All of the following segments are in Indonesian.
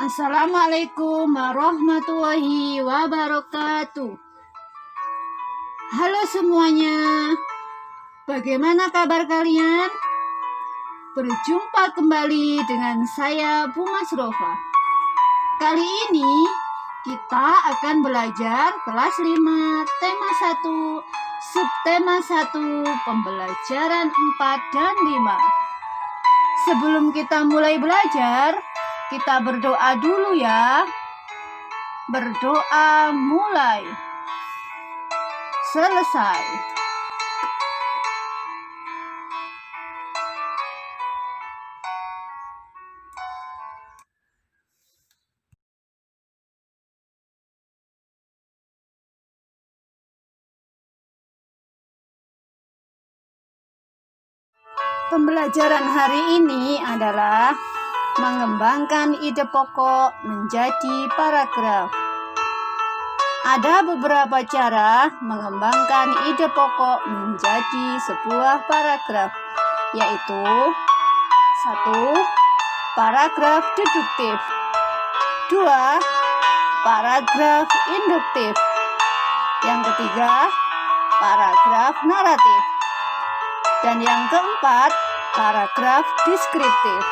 Assalamualaikum warahmatullahi wabarakatuh. Halo semuanya, bagaimana kabar kalian? Berjumpa kembali dengan saya Bu Masrofa. Kali ini kita akan belajar kelas 5, tema 1, subtema 1, pembelajaran 4 dan 5. Sebelum kita mulai belajar, kita berdoa dulu ya. Berdoa mulai. Selesai. Pembelajaran hari ini adalah mengembangkan ide pokok menjadi paragraf. Ada beberapa cara mengembangkan ide pokok menjadi sebuah paragraf, yaitu 1. Paragraf deduktif, 2. Paragraf induktif, yang ketiga paragraf naratif, dan yang keempat paragraf deskriptif.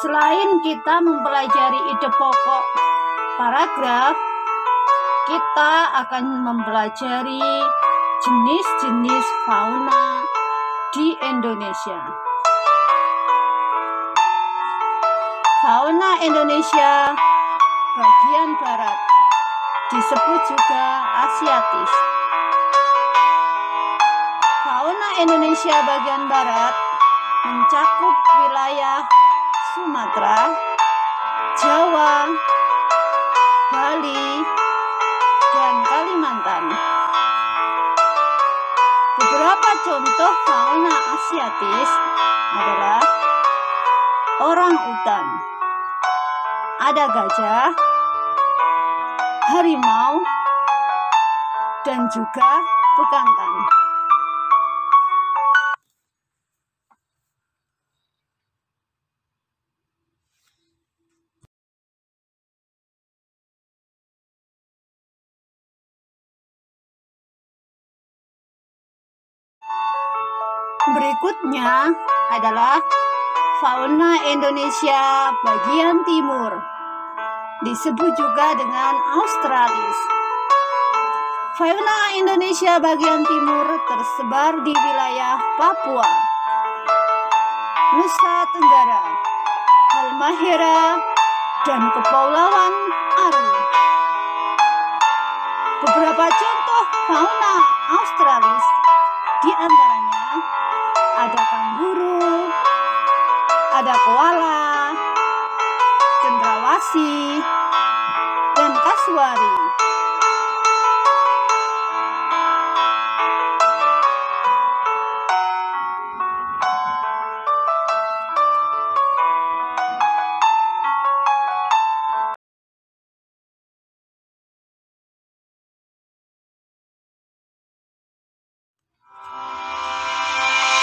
Selain kita mempelajari ide pokok paragraf, kita akan mempelajari jenis-jenis fauna di Indonesia. Fauna Indonesia bagian barat disebut juga Asiatis. Fauna Indonesia bagian barat mencakup wilayah Sumatera, Jawa, Bali, dan Kalimantan. Beberapa contoh fauna Asiatis adalah orangutan, ada gajah, harimau, dan juga bekantan. Berikutnya adalah fauna Indonesia bagian timur, disebut juga dengan Australis. Fauna Indonesia bagian timur tersebar di wilayah Papua, Nusa Tenggara, Halmahera, dan Kepulauan Aru. Beberapa contoh fauna Australis di antaranya ada kanguru, ada koala, cendrawasih, dan kasuari.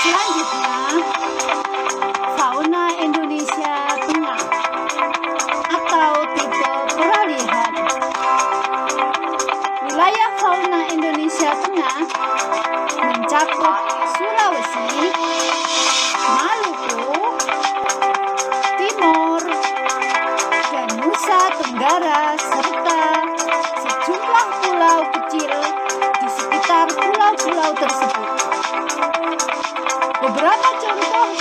Selanjutnya, fauna Indonesia Tengah atau tipe peralihan. Wilayah fauna Indonesia Tengah mencakup Sulawesi, Maluku, Timor, dan Nusa Tenggara, serta sejumlah pulau kecil di sekitar pulau-pulau tersebut. Beberapa contoh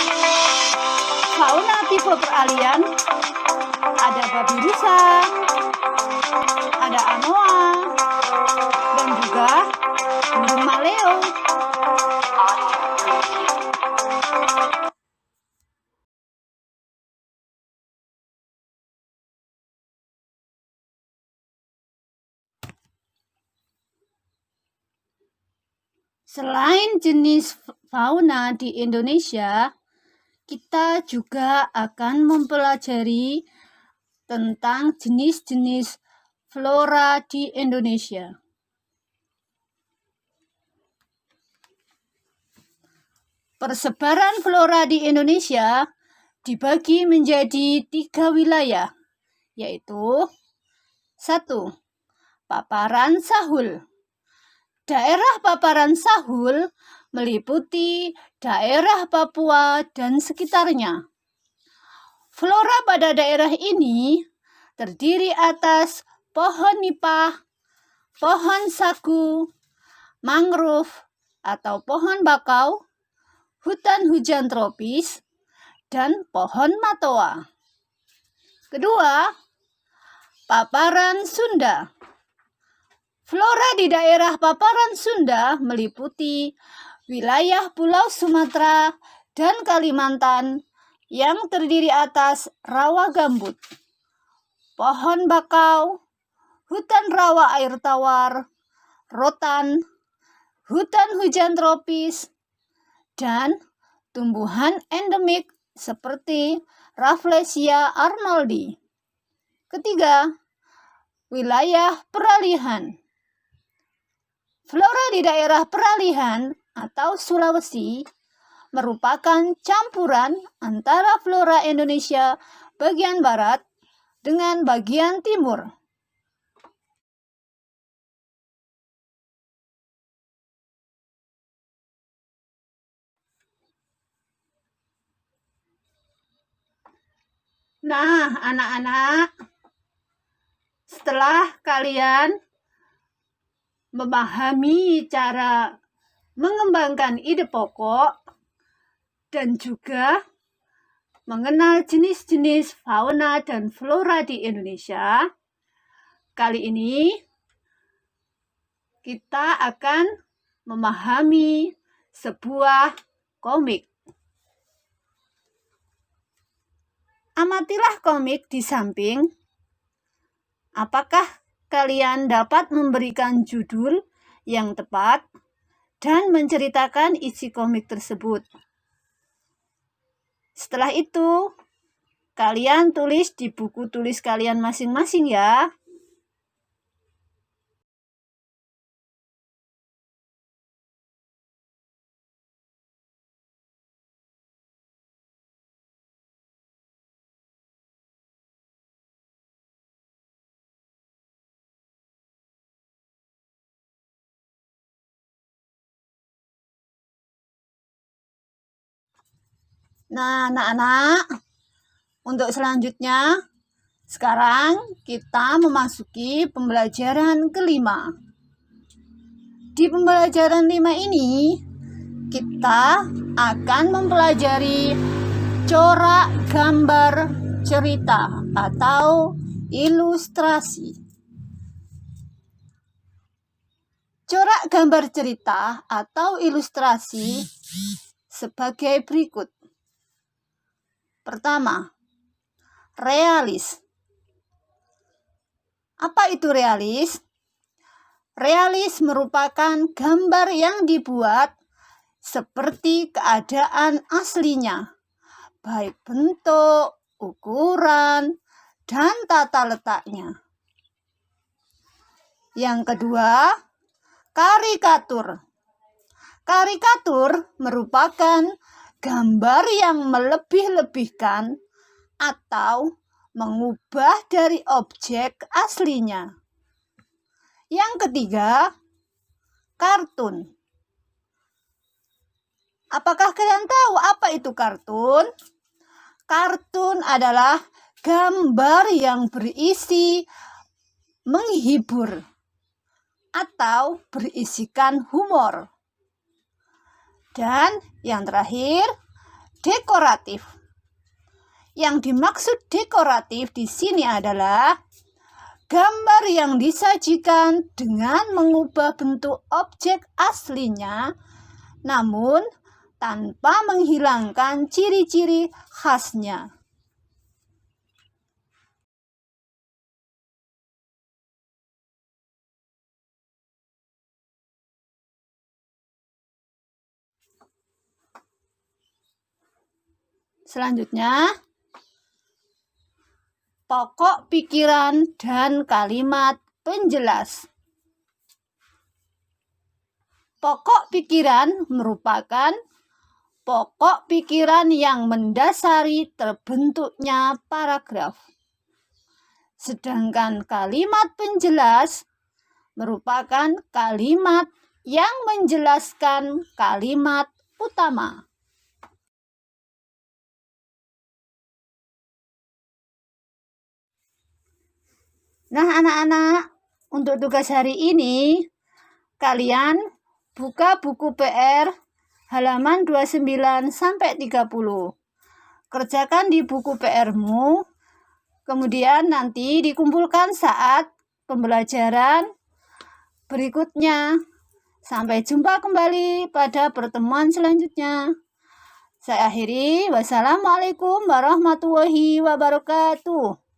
fauna tipe peralihan ada babi rusa, ada anoa, dan juga burung maleo. Selain jenis fauna di Indonesia, kita juga akan mempelajari tentang jenis-jenis flora di Indonesia. Persebaran flora di Indonesia dibagi menjadi 3 wilayah, yaitu 1. Paparan Sahul. Daerah paparan Sahul meliputi daerah Papua dan sekitarnya. Flora pada daerah ini terdiri atas pohon nipah, pohon sagu, mangrove atau pohon bakau, hutan hujan tropis, dan pohon matoa. Kedua, paparan Sunda. Flora di daerah paparan Sunda meliputi wilayah Pulau Sumatera dan Kalimantan yang terdiri atas rawa gambut, pohon bakau, hutan rawa air tawar, rotan, hutan hujan tropis, dan tumbuhan endemik seperti Rafflesia arnoldi. Ketiga, wilayah peralihan. Flora di daerah peralihan atau Sulawesi merupakan campuran antara flora Indonesia bagian barat dengan bagian timur. Nah, anak-anak, setelah kalian memahami cara mengembangkan ide pokok dan juga mengenal jenis-jenis fauna dan flora di Indonesia, kali ini kita akan memahami sebuah komik. Amatilah komik di samping. Apakah kalian dapat memberikan judul yang tepat dan menceritakan isi komik tersebut? Setelah itu, kalian tulis di buku tulis kalian masing-masing ya. Nah, anak-anak, untuk selanjutnya, sekarang kita memasuki pembelajaran kelima. Di pembelajaran 5 ini, kita akan mempelajari corak gambar cerita atau ilustrasi. Corak gambar cerita atau ilustrasi sebagai berikut. Pertama, realis. Apa itu realis? Realis merupakan gambar yang dibuat seperti keadaan aslinya, baik bentuk, ukuran, dan tata letaknya. Yang kedua, karikatur. Karikatur merupakan gambar yang melebih-lebihkan atau mengubah dari objek aslinya. Yang ketiga, kartun. Apakah kalian tahu apa itu kartun? Kartun adalah gambar yang berisi menghibur atau berisikan humor. Dan yang terakhir, dekoratif. Yang dimaksud dekoratif di sini adalah gambar yang disajikan dengan mengubah bentuk objek aslinya, namun tanpa menghilangkan ciri-ciri khasnya. Selanjutnya, pokok pikiran dan kalimat penjelas. Pokok pikiran merupakan pokok pikiran yang mendasari terbentuknya paragraf. Sedangkan kalimat penjelas merupakan kalimat yang menjelaskan kalimat utama. Nah, anak-anak, untuk tugas hari ini, kalian buka buku PR halaman 29 sampai 30. Kerjakan di buku PR-mu, kemudian nanti dikumpulkan saat pembelajaran berikutnya. Sampai jumpa kembali pada pertemuan selanjutnya. Saya akhiri. Wassalamualaikum warahmatullahi wabarakatuh.